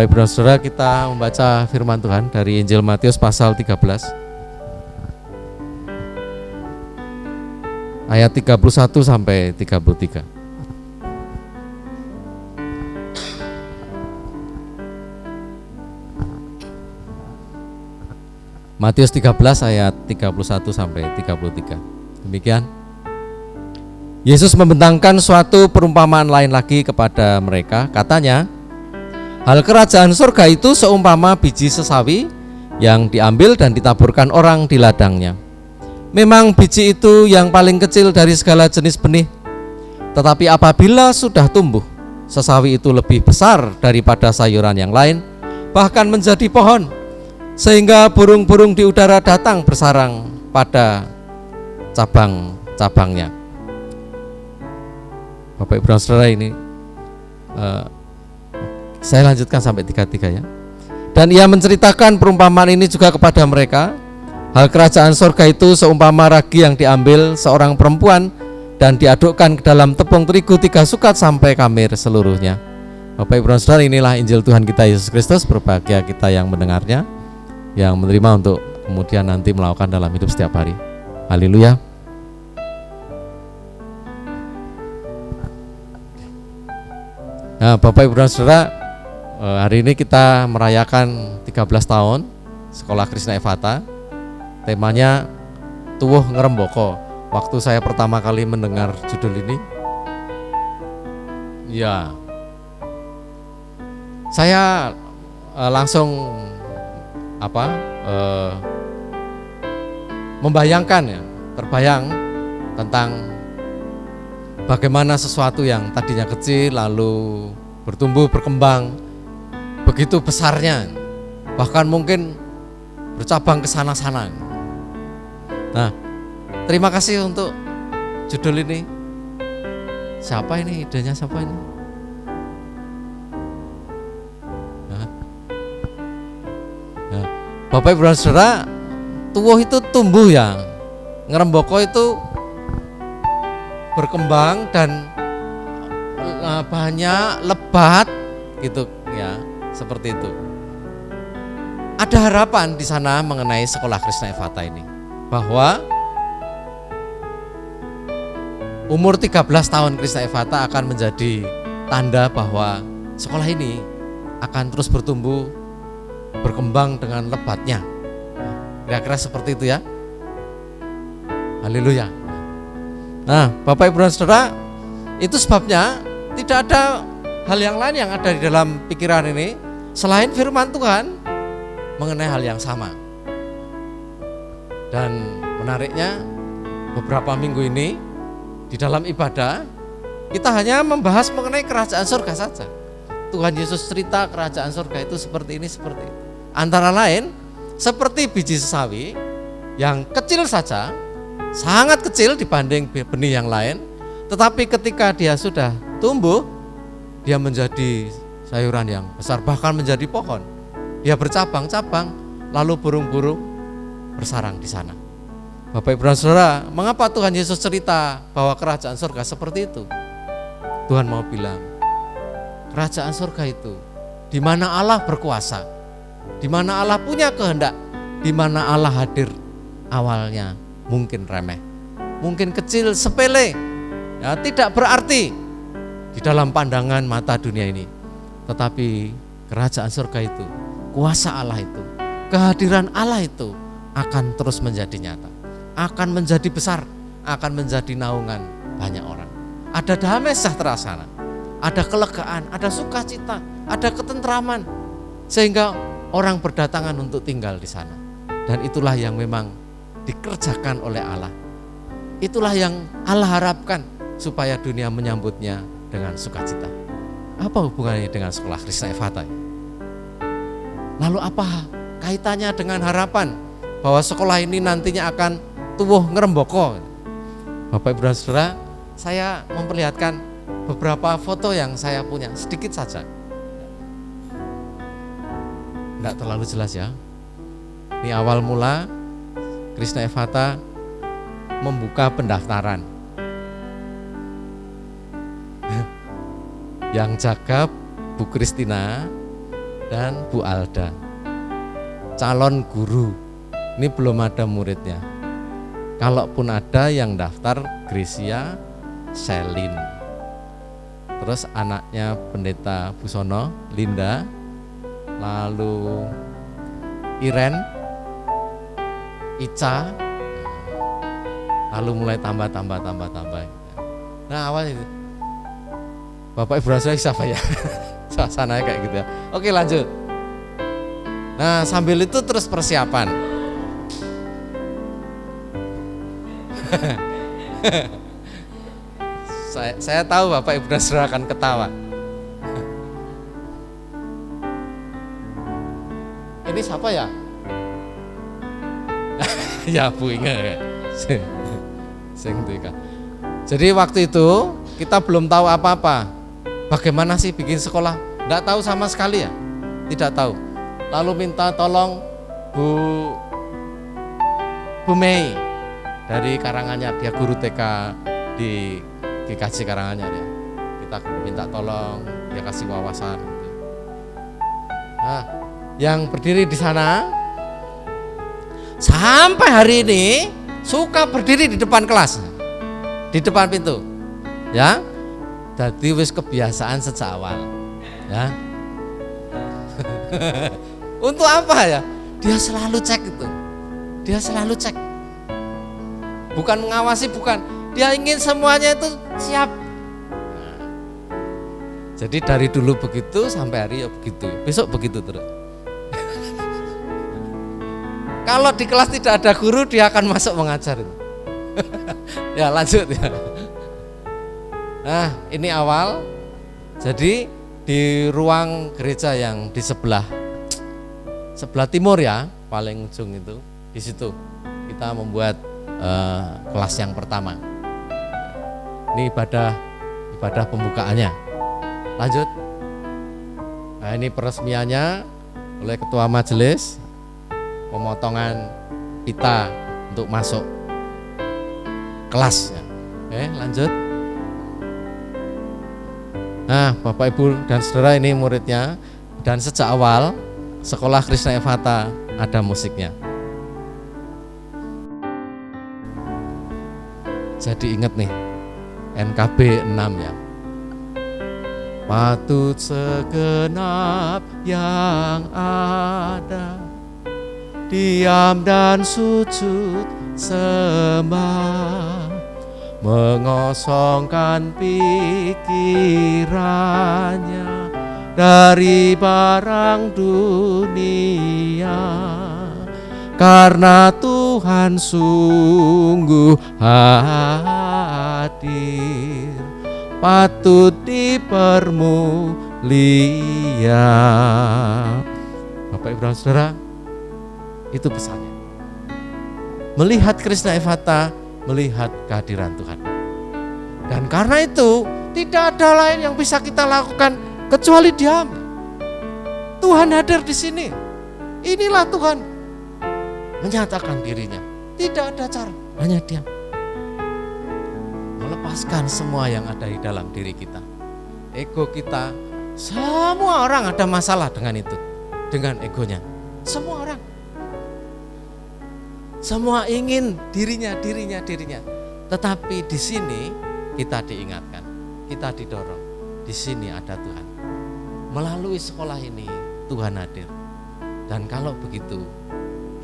Bapak Ibu dan Saudara, kita membaca firman Tuhan dari Injil Matius pasal 13 ayat 31 sampai 33. Matius 13 ayat 31 sampai 33. Demikian. Yesus membentangkan suatu perumpamaan lain lagi kepada mereka, katanya, hal kerajaan surga itu seumpama biji sesawi yang diambil dan ditaburkan orang di ladangnya. Memang biji itu yang paling kecil dari segala jenis benih, tetapi apabila sudah tumbuh, sesawi itu lebih besar daripada sayuran yang lain, bahkan menjadi pohon, sehingga burung-burung di udara datang bersarang pada cabang-cabangnya. Bapak Ibu dan Saudara, ini saya lanjutkan sampai 33 ya. Dan ia menceritakan perumpamaan ini juga kepada mereka. Hal kerajaan surga itu seumpama ragi yang diambil seorang perempuan dan diadukkan ke dalam tepung terigu 3 sukat sampai kamir seluruhnya. Bapak Ibu dan Saudara, inilah Injil Tuhan kita Yesus Kristus. Berbahagia kita yang mendengarnya, yang menerima untuk kemudian nanti melakukan dalam hidup setiap hari. Haleluya. Nah, Bapak Ibu dan Saudara, hari ini kita merayakan 13 tahun Sekolah Krishna Evata. Temanya Tuwuh Ngrembaka. Waktu saya pertama kali mendengar judul ini, ya, saya langsung membayangkan ya, terbayang tentang bagaimana sesuatu yang tadinya kecil lalu bertumbuh, berkembang begitu besarnya, bahkan mungkin bercabang ke sana-sana. Nah, terima kasih untuk judul ini. Siapa ini? Idenya siapa ini? Nah, Bapak Ibu dan Saudara, tuwuh itu tumbuh ya, ngrembaka itu berkembang dan banyak, lebat gitu ya, seperti itu. Ada harapan di sana mengenai Sekolah Krishna Evata ini, bahwa umur 13 tahun Krishna Evata akan menjadi tanda bahwa sekolah ini akan terus bertumbuh, berkembang dengan lebatnya. Kira-kira seperti itu ya. Haleluya. Nah, Bapak Ibu dan Saudara, itu sebabnya tidak ada hal yang lain yang ada di dalam pikiran ini selain firman Tuhan mengenai hal yang sama. Dan menariknya, beberapa minggu ini di dalam ibadah kita hanya membahas mengenai kerajaan surga saja. Tuhan Yesus cerita kerajaan surga itu seperti ini, seperti itu. Antara lain seperti biji sesawi yang kecil saja, sangat kecil dibanding benih yang lain, tetapi ketika dia sudah tumbuh, dia menjadi sayuran yang besar, bahkan menjadi pohon. Dia bercabang-cabang, lalu burung-burung bersarang di sana. Bapak Ibu dan Saudara, mengapa Tuhan Yesus cerita bahwa kerajaan surga seperti itu? Tuhan mau bilang, kerajaan surga itu di mana Allah berkuasa, di mana Allah punya kehendak, di mana Allah hadir, awalnya mungkin remeh, mungkin kecil, sepele, ya, tidak berarti di dalam pandangan mata dunia ini. Tetapi kerajaan surga itu, kuasa Allah itu, kehadiran Allah itu akan terus menjadi nyata, akan menjadi besar, akan menjadi naungan banyak orang. Ada damai sejahtera sana, ada kelegaan, ada sukacita, ada ketentraman, sehingga orang berdatangan untuk tinggal di sana. Dan itulah yang memang dikerjakan oleh Allah. Itulah yang Allah harapkan supaya dunia menyambutnya dengan sukacita. Apa hubungannya dengan Sekolah Krishna Evata? Lalu apa kaitannya dengan harapan bahwa sekolah ini nantinya akan tuwuh ngrembaka? Bapak Ibu dan Saudara, saya memperlihatkan beberapa foto yang saya punya, sedikit saja. Tidak terlalu jelas ya. Ini awal mula Krishna Evata membuka pendaftaran. Yang jaga Bu Kristina, dan Bu Alda, calon guru. Ini belum ada muridnya. Kalaupun ada yang daftar, Gracia, Selin. Terus anaknya Pendeta Busono, Linda, lalu Iren, Ica, lalu mulai tambah. Nah awal itu Bapak Ibu Rasul siapa ya? Suasananya kayak gitu ya. Oke lanjut. Nah sambil itu terus persiapan. Saya tahu Bapak Ibu Rasul akan ketawa. Ini siapa ya? Ya Bu Inge. Jadi waktu itu kita belum tahu apa-apa. Bagaimana sih bikin sekolah? Tidak tahu sama sekali ya, tidak tahu. Lalu minta tolong Bu Mei dari Karanganyar, dia guru TK di GKJ Karanganyar ya. Kita minta tolong, dia kasih wawasan. Nah, yang berdiri di sana sampai hari ini suka berdiri di depan kelas, di depan pintu, ya. Jadi wis kebiasaan sejak awal, ya. Untuk apa ya? Dia selalu cek itu, dia selalu cek. Bukan mengawasi, bukan. Dia ingin semuanya itu siap. Nah, jadi dari dulu begitu sampai hari ya begitu, besok begitu terus. Kalau di kelas tidak ada guru, dia akan masuk mengajar. Ya lanjut ya. Nah ini awal. Jadi di ruang gereja yang di sebelah timur ya, paling ujung itu, di situ kita membuat kelas yang pertama. Ini ibadah pembukaannya. Lanjut. Nah ini peresmiannya oleh ketua majelis, pemotongan pita untuk masuk kelas. Oke, lanjut. Nah, Bapak Ibu dan Saudara, ini muridnya, dan sejak awal sekolah Krishna Evata ada musiknya. Jadi ingat nih, NKB 6 ya. Patut segenap yang ada, diam dan sujud sembah, mengosongkan pikirannya dari barang dunia, karena Tuhan sungguh hadir, patut dipermulia. Bapak Ibu dan Saudara, itu pesannya. Melihat Krishna Evata, melihat kehadiran Tuhan. Dan karena itu tidak ada lain yang bisa kita lakukan kecuali diam. Tuhan hadir di sini. Inilah Tuhan menyatakan dirinya. Tidak ada cara, hanya diam. Melepaskan semua yang ada di dalam diri kita. Ego kita, semua orang ada masalah dengan itu, dengan egonya. Semua orang. Semua ingin dirinya. Tetapi di sini kita diingatkan, kita didorong. Di sini ada Tuhan. Melalui sekolah ini Tuhan hadir. Dan kalau begitu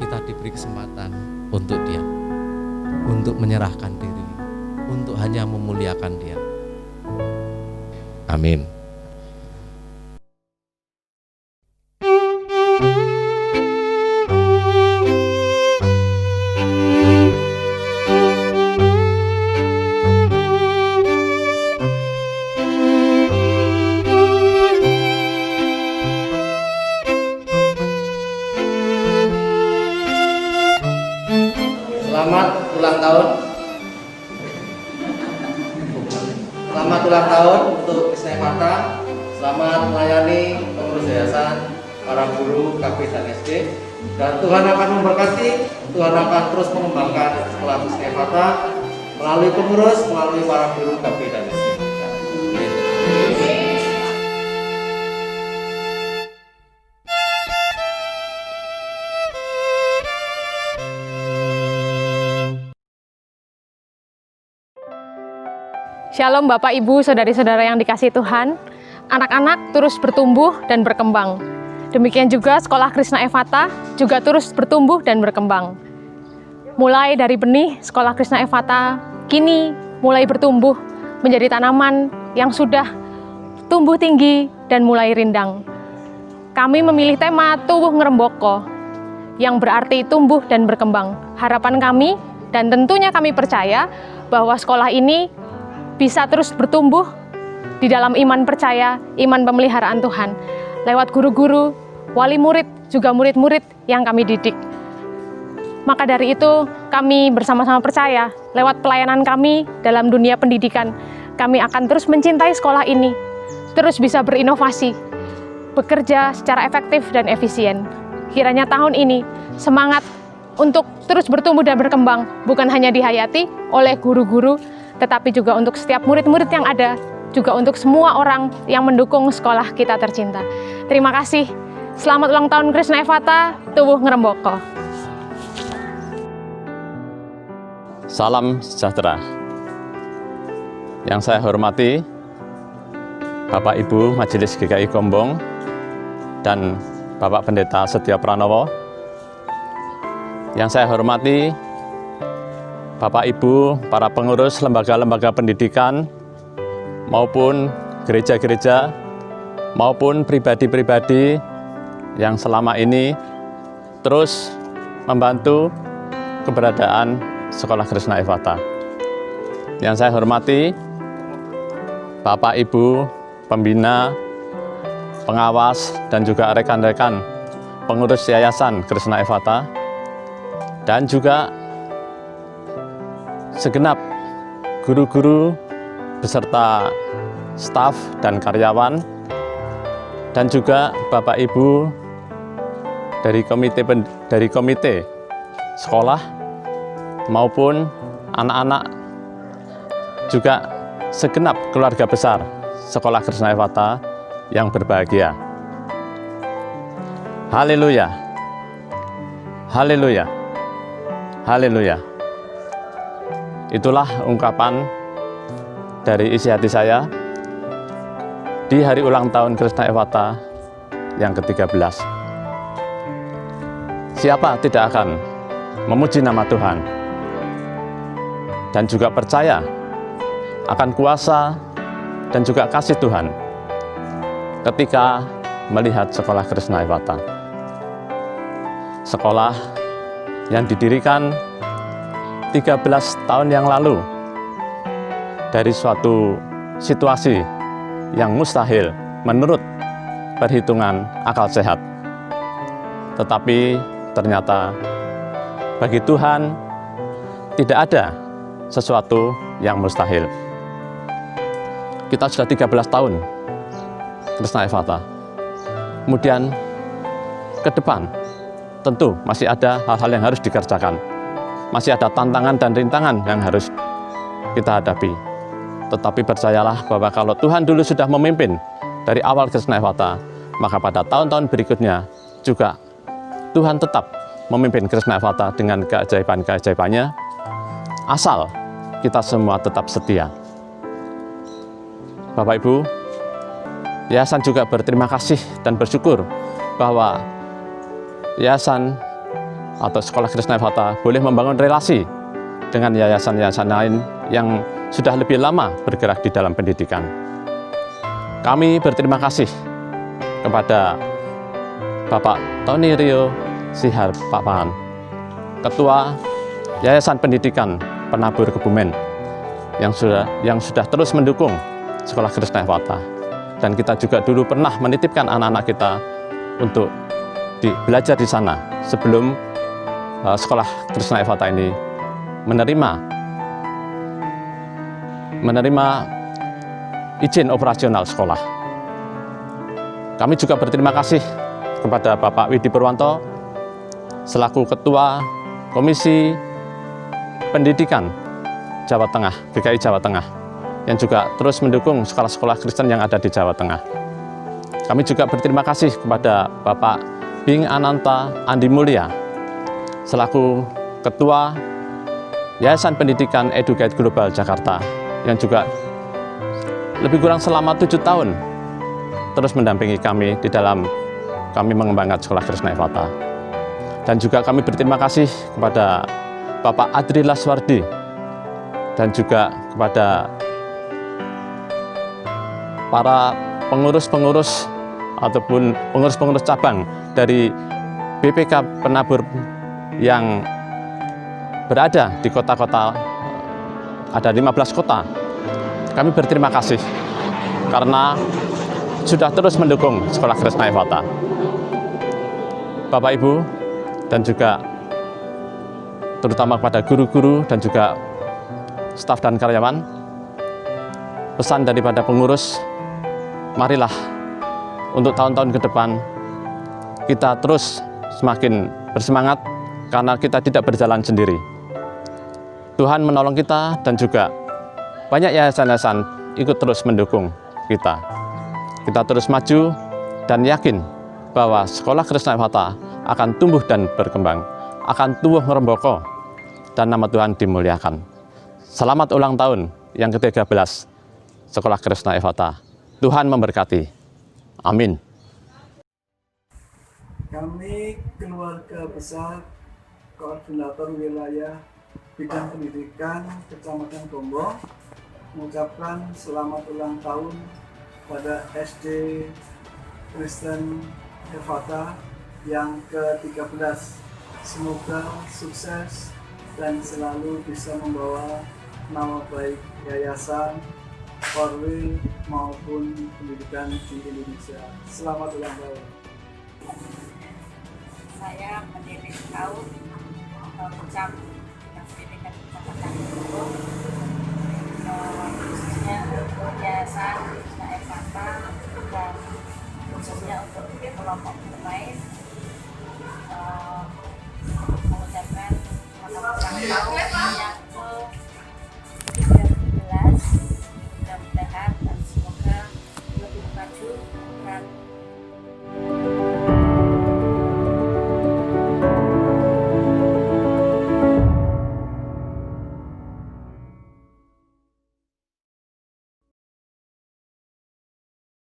kita diberi kesempatan untuk diam, untuk menyerahkan diri, untuk hanya memuliakan Dia. Amin. Selamat ulang tahun. Selamat ulang tahun untuk Krishna Evata. Selamat melayani pengurus yayasan, para guru KB dan SD. Dan Tuhan akan memberkati, Tuhan akan terus mengembangkan sekolah Krishna Evata melalui pengurus, melalui para guru KB dan SD. Amin. Shalom Bapak Ibu, Saudari-saudara yang dikasihi Tuhan. Anak-anak terus bertumbuh dan berkembang. Demikian juga Sekolah Krishna Evata juga terus bertumbuh dan berkembang. Mulai dari benih Sekolah Krishna Evata, kini mulai bertumbuh menjadi tanaman yang sudah tumbuh tinggi dan mulai rindang. Kami memilih tema Tuwuh Ngrembaka, yang berarti tumbuh dan berkembang. Harapan kami dan tentunya kami percaya bahwa sekolah ini bisa terus bertumbuh di dalam iman percaya, iman pemeliharaan Tuhan, lewat guru-guru, wali murid, juga murid-murid yang kami didik. Maka dari itu, kami bersama-sama percaya, lewat pelayanan kami dalam dunia pendidikan, kami akan terus mencintai sekolah ini, terus bisa berinovasi, bekerja secara efektif dan efisien. Kiranya tahun ini, semangat untuk terus bertumbuh dan berkembang, bukan hanya dihayati oleh guru-guru, tetapi juga untuk setiap murid-murid yang ada, juga untuk semua orang yang mendukung sekolah kita tercinta. Terima kasih. Selamat ulang tahun Krishna Evata, Tuwuh Ngrembaka. Salam sejahtera. Yang saya hormati Bapak Ibu Majelis GKI Gombong dan Bapak Pendeta Setia Pranowo. Yang saya hormati Bapak Ibu, para pengurus lembaga-lembaga pendidikan, maupun gereja-gereja, maupun pribadi-pribadi yang selama ini terus membantu keberadaan Sekolah Krishna Evata. Yang saya hormati Bapak Ibu pembina, pengawas, dan juga rekan-rekan pengurus Yayasan Krishna Evata, dan juga segenap guru-guru beserta staf dan karyawan, dan juga Bapak Ibu dari komite sekolah maupun anak-anak, juga segenap keluarga besar Sekolah Krishna Evata yang berbahagia. Haleluya. Haleluya. Haleluya. Itulah ungkapan dari isi hati saya di hari ulang tahun Krishna Evata yang ke-13. Siapa tidak akan memuji nama Tuhan dan juga percaya akan kuasa dan juga kasih Tuhan ketika melihat Sekolah Krishna Evata. Sekolah yang didirikan 13 tahun yang lalu dari suatu situasi yang mustahil menurut perhitungan akal sehat. Tetapi ternyata bagi Tuhan tidak ada sesuatu yang mustahil. Kita sudah 13 tahun Krishna Evata. Kemudian ke depan tentu masih ada hal-hal yang harus dikerjakan. Masih ada tantangan dan rintangan yang harus kita hadapi. Tetapi percayalah bahwa kalau Tuhan dulu sudah memimpin dari awal Krishna Evata, maka pada tahun-tahun berikutnya juga Tuhan tetap memimpin Krishna Evata dengan keajaiban-keajaibannya, asal kita semua tetap setia. Bapak Ibu, Yayasan juga berterima kasih dan bersyukur bahwa Yayasan atau Sekolah Krishna Evata boleh membangun relasi dengan yayasan-yayasan lain yang sudah lebih lama bergerak di dalam pendidikan. Kami berterima kasih kepada Bapak Tony Rio Sihar Papahan, Ketua Yayasan Pendidikan Penabur Kebumen, yang sudah terus mendukung Sekolah Krishna Evata. Dan kita juga dulu pernah menitipkan anak-anak kita untuk belajar di sana sebelum Sekolah Krishna Evata ini menerima izin operasional sekolah. Kami juga berterima kasih kepada Bapak Widi Purwanto selaku Ketua Komisi Pendidikan Jawa Tengah, GKI Jawa Tengah, yang juga terus mendukung sekolah-sekolah Kristen yang ada di Jawa Tengah. Kami juga berterima kasih kepada Bapak Bing Ananta Andi Mulya selaku Ketua Yayasan Pendidikan Educate Global Jakarta, yang juga lebih kurang selama 7 tahun terus mendampingi kami di dalam kami mengembangkan Sekolah Krishna Evata. Dan juga kami berterima kasih kepada Bapak Adri Laswardi dan juga kepada para pengurus-pengurus ataupun pengurus-pengurus cabang dari BPK Penabur yang berada di kota-kota, ada 15 kota. Kami berterima kasih karena sudah terus mendukung Sekolah Krishna Evata. Bapak Ibu dan juga terutama kepada guru-guru dan juga staf dan karyawan, pesan daripada pengurus, marilah untuk tahun-tahun ke depan kita terus semakin bersemangat karena kita tidak berjalan sendiri. Tuhan menolong kita dan juga banyak yayasan-yayasan ikut terus mendukung kita. Kita terus maju dan yakin bahwa Sekolah Krishna Evata akan tumbuh dan berkembang, akan tumbuh meremboko, dan nama Tuhan dimuliakan. Selamat ulang tahun yang ke-13 Sekolah Krishna Evata. Tuhan memberkati. Amin. Kami keluarga besar Koordinator Wilayah Bidang Pendidikan Kecamatan Gombong mengucapkan selamat ulang tahun pada SD Kristen Evata yang ke-13. Semoga sukses dan selalu bisa membawa nama baik yayasan, Korwil maupun pendidikan di Indonesia. Selamat ulang tahun. Saya mendidik kaum Pucang yang pendidikan Kecamatan Gombong, khususnya untuk yayasan Krishna Evata dan khususnya untuk kelompok bermain.